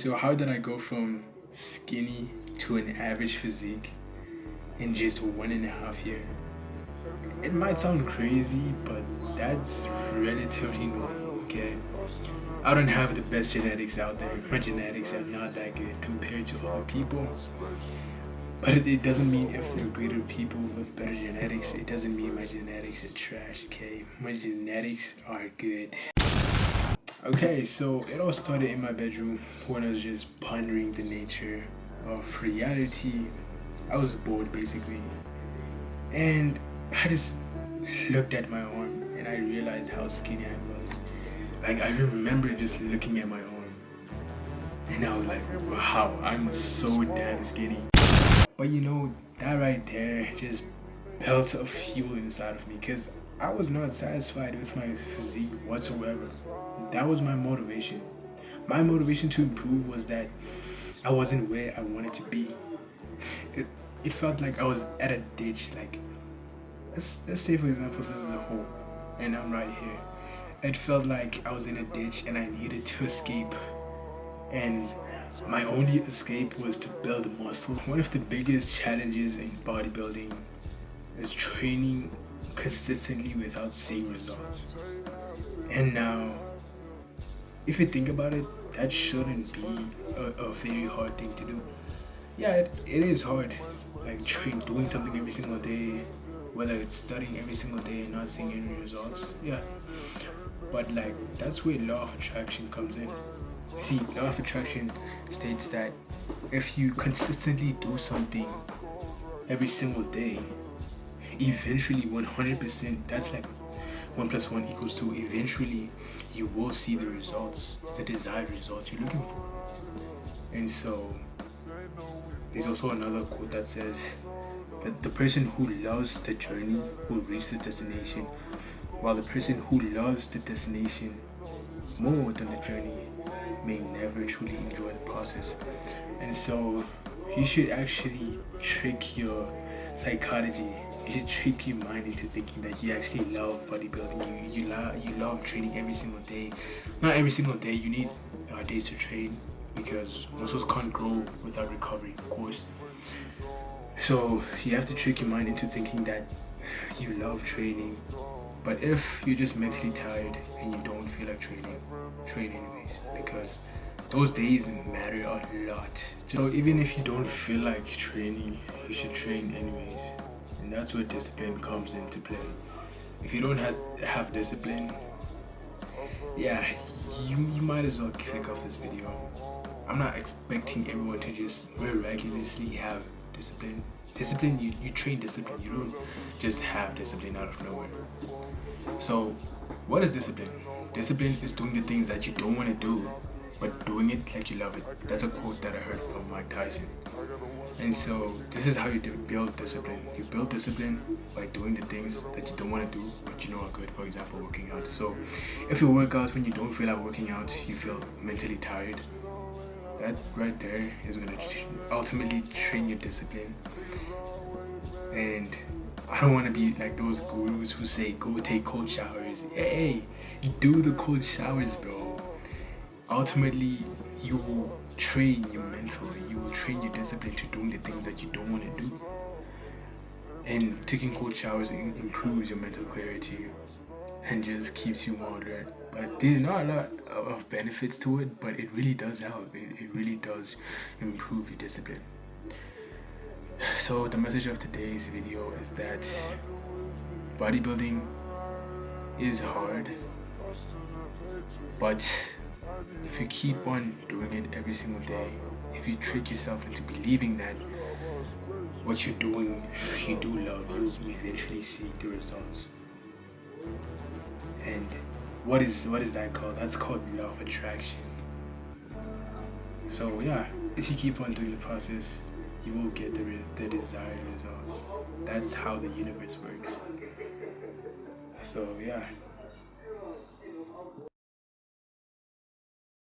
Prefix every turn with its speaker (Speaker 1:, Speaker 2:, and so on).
Speaker 1: So how did I go from skinny to an average physique in just 1.5 years? It might sound crazy, but that's relatively normal, okay? I don't have the best genetics out there. My genetics are not that good compared to other people. But it doesn't mean if there are greater people with better genetics, it doesn't mean my genetics are trash, okay? My genetics are good. Okay, so it all started in my bedroom when I was just pondering the nature of reality. I was bored basically. And I just looked at my arm and I realized how skinny I was. Like, I remember just looking at my arm and I was like, wow, I'm so damn skinny. But that right there just built a fuel inside of me because I was not satisfied with my physique whatsoever. That was my motivation. My motivation to improve was that I wasn't where I wanted to be. It, it felt like I was at a ditch. Like, let's say, for example, this is a hole and I'm right here. It felt like I was in a ditch and I needed to escape. And my only escape was to build muscle. One of the biggest challenges in bodybuilding is training consistently without seeing results. And now, if you think about it, that shouldn't be a very hard thing to do. Yeah, it is hard. Like doing something every single day, whether it's studying every single day and not seeing any results. Yeah, but like that's where law of attraction comes in. See, law of attraction states that if you consistently do something every single day, eventually 100%, that's like 1 plus 1 equals 2. Eventually, you will see the results, the desired results you're looking for. And so, there's also another quote that says that the person who loves the journey will reach the destination, while the person who loves the destination more than the journey may never truly enjoy the process. And so, you should actually trick your psychology. You should trick your mind into thinking that you actually love bodybuilding. You love training every single day. Not every single day. You need days to train because muscles can't grow without recovery, of course. So you have to trick your mind into thinking that you love training. But if you're just mentally tired and you don't feel like training, train anyways because those days matter a lot. So even if you don't feel like training, you should train anyways. And that's where discipline comes into play. If you don't have discipline, yeah, you might as well click off this video. I'm not expecting everyone to just miraculously have discipline. Discipline, you train discipline. You don't just have discipline out of nowhere. So, what is discipline? Discipline is doing the things that you don't want to do, but doing it like you love it. That's a quote that I heard from Mike Tyson. And so, this is how you build discipline. You build discipline by doing the things that you don't want to do, but you know are good. For example, working out. So, if you work out when you don't feel like working out, you feel mentally tired. That right there is going to ultimately train your discipline. And I don't want to be like those gurus who say go take cold showers. Hey, do the cold showers, bro. Ultimately, you will train your mental, you will train your discipline to doing the things that you don't want to do. And taking cold showers improves your mental clarity and just keeps you more alert. But there's not a lot of benefits to it, but it really does help. It really does improve your discipline. So the message of today's video is that bodybuilding is hard, but if you keep on doing it every single day, if you trick yourself into believing that what you're doing you do love, you'll eventually see the results. And what is that called? That's called law of attraction. So yeah, if you keep on doing the process, you will get the desired results. That's how the universe works. So yeah.